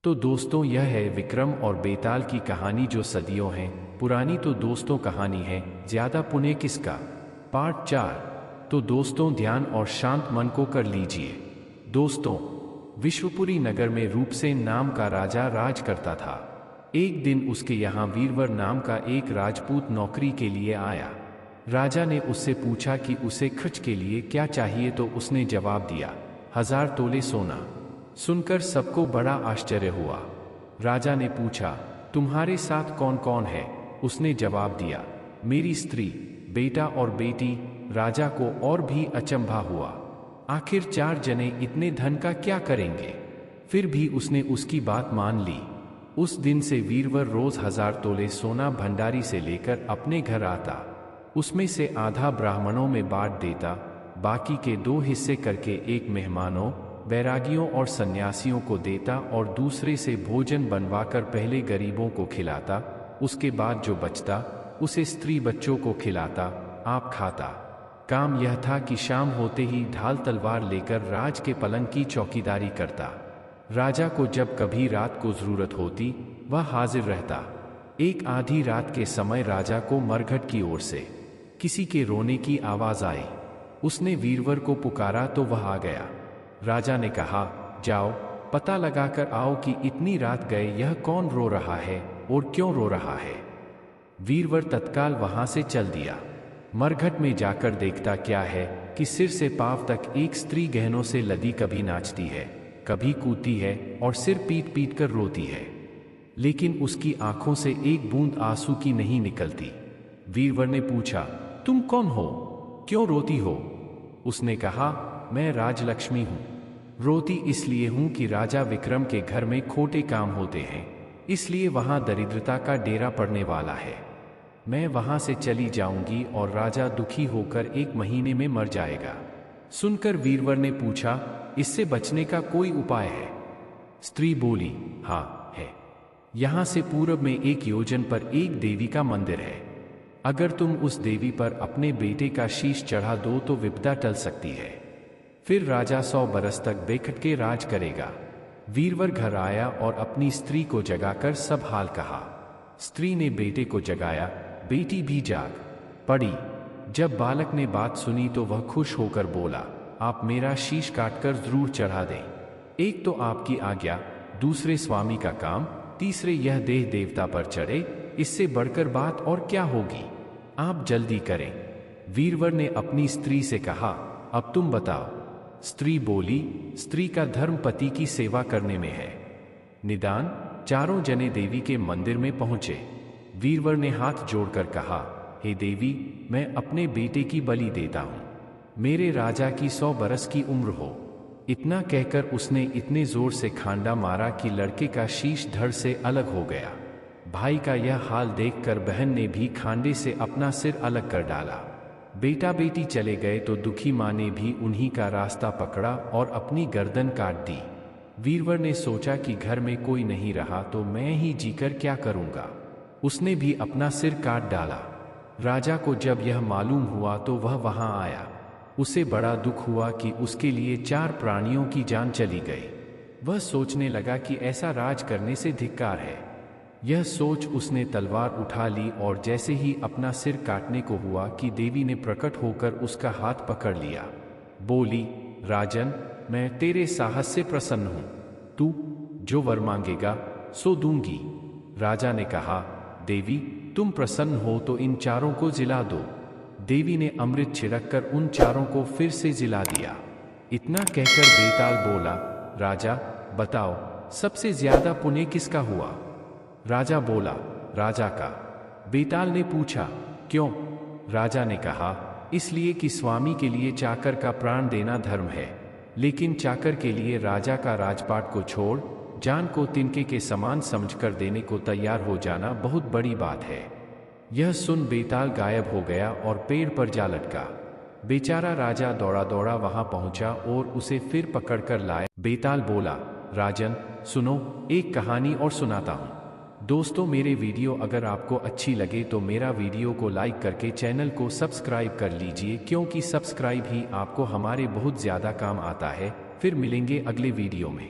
तो दोस्तों यह है विक्रम और बेताल की कहानी जो सदियों है पुरानी। तो दोस्तों कहानी है ज्यादा पुण्य किसका, पार्ट 4। तो दोस्तों ध्यान और शांत मन को कर लीजिए। दोस्तों विश्वपुरी नगर में रूपसेन नाम का राजा राज करता था। एक दिन उसके यहाँ वीरवर नाम का एक राजपूत नौकरी के लिए आया। राजा ने उससे पूछा कि उसे खर्च के लिए क्या चाहिए, तो उसने जवाब दिया 1000 तोले सोना। सुनकर सबको बड़ा आश्चर्य हुआ। राजा ने पूछा तुम्हारे साथ कौन कौन है? उसने जवाब दिया मेरी स्त्री, बेटा और बेटी। राजा को और भी अचंभा हुआ, आखिर 4 जने इतने धन का क्या करेंगे? फिर भी उसने उसकी बात मान ली। उस दिन से वीरवर रोज 1000 तोले सोना भंडारी से लेकर अपने घर आता। उसमें से आधा ब्राह्मणों में बांट देता, बाकी के 2 हिस्से करके एक मेहमानों, बैरागियों और सन्यासियों को देता और दूसरे से भोजन बनवाकर पहले गरीबों को खिलाता। उसके बाद जो बचता उसे स्त्री बच्चों को खिलाता, आप खाता। काम यह था कि शाम होते ही ढाल तलवार लेकर राज के पलंग की चौकीदारी करता। राजा को जब कभी रात को जरूरत होती वह हाजिर रहता। एक आधी रात के समय राजा को मरघट की ओर से किसी के रोने की आवाज आई। उसने वीरवर को पुकारा तो वह आ गया। राजा ने कहा जाओ पता लगाकर आओ कि इतनी रात गए यह कौन रो रहा है और क्यों रो रहा है। वीरवर तत्काल वहां से चल दिया। मरघट में जाकर देखता क्या है कि सिर से पांव तक एक स्त्री गहनों से लदी कभी नाचती है, कभी कूदती है और सिर पीट पीट कर रोती है, लेकिन उसकी आंखों से एक बूंद आंसू की नहीं निकलती। वीरवर ने पूछा तुम कौन हो, क्यों रोती हो? उसने कहा मैं राजलक्ष्मी हूँ। रोती इसलिए हूँ कि राजा विक्रम के घर में खोटे काम होते हैं, इसलिए वहां दरिद्रता का डेरा पड़ने वाला है। मैं वहां से चली जाऊंगी और राजा दुखी होकर 1 महीने में मर जाएगा। सुनकर वीरवर ने पूछा इससे बचने का कोई उपाय है? स्त्री बोली हाँ है। यहां से पूरब में 1 योजन पर एक देवी का मंदिर है। अगर तुम उस देवी पर अपने बेटे का शीश चढ़ा दो तो विपदा टल सकती है। फिर राजा 100 बरस तक बेखट के राज करेगा। वीरवर घर आया और अपनी स्त्री को जगाकर सब हाल कहा। स्त्री ने बेटे को जगाया, बेटी भी जाग पड़ी। जब बालक ने बात सुनी तो वह खुश होकर बोला आप मेरा शीश काटकर जरूर चढ़ा दें। एक तो आपकी आज्ञा, दूसरे स्वामी का काम, तीसरे यह देह देवता पर चढ़े, इससे बढ़कर बात और क्या होगी? आप जल्दी करें। वीरवर ने अपनी स्त्री से कहा अब तुम बताओ। स्त्री बोली स्त्री का धर्म पति की सेवा करने में है। निदान 4 जने देवी के मंदिर में पहुंचे। वीरवर ने हाथ जोड़कर कहा हे देवी, मैं अपने बेटे की बलि देता हूं, मेरे राजा की 100 बरस की उम्र हो। इतना कहकर उसने इतने जोर से खांडा मारा कि लड़के का शीश धड़ से अलग हो गया। भाई का यह हाल देखकर बहन ने भी खांडे से अपना सिर अलग कर डाला। बेटा बेटी चले गए तो दुखी माँ ने भी उन्हीं का रास्ता पकड़ा और अपनी गर्दन काट दी। वीरवर ने सोचा कि घर में कोई नहीं रहा तो मैं ही जीकर क्या करूंगा। उसने भी अपना सिर काट डाला। राजा को जब यह मालूम हुआ तो वह वहां आया। उसे बड़ा दुख हुआ कि उसके लिए 4 प्राणियों की जान चली गई। वह सोचने लगा कि ऐसा राज करने से धिक्कार है। यह सोच उसने तलवार उठा ली और जैसे ही अपना सिर काटने को हुआ कि देवी ने प्रकट होकर उसका हाथ पकड़ लिया। बोली राजन, मैं तेरे साहस से प्रसन्न हूं, तू जो वर मांगेगा सो दूंगी। राजा ने कहा देवी तुम प्रसन्न हो तो इन 4 को जिला दो। देवी ने अमृत छिड़ककर उन 4 को फिर से जिला दिया। इतना कहकर बेताल बोला राजा बताओ सबसे ज्यादा पुण्य किसका हुआ? राजा बोला राजा का। बेताल ने पूछा क्यों? राजा ने कहा इसलिए कि स्वामी के लिए चाकर का प्राण देना धर्म है, लेकिन चाकर के लिए राजा का राजपाट को छोड़ जान को तिनके के समान समझकर देने को तैयार हो जाना बहुत बड़ी बात है। यह सुन बेताल गायब हो गया और पेड़ पर जा लटका। बेचारा राजा दौड़ा दौड़ा वहां पहुंचा और उसे फिर पकड़कर लाया। बेताल बोला राजन सुनो, एक कहानी और सुनाता हूं। दोस्तों मेरे वीडियो अगर आपको अच्छी लगे तो मेरा वीडियो को लाइक करके चैनल को सब्सक्राइब कर लीजिए, क्योंकि सब्सक्राइब ही आपको हमारे बहुत ज़्यादा काम आता है। फिर मिलेंगे अगले वीडियो में।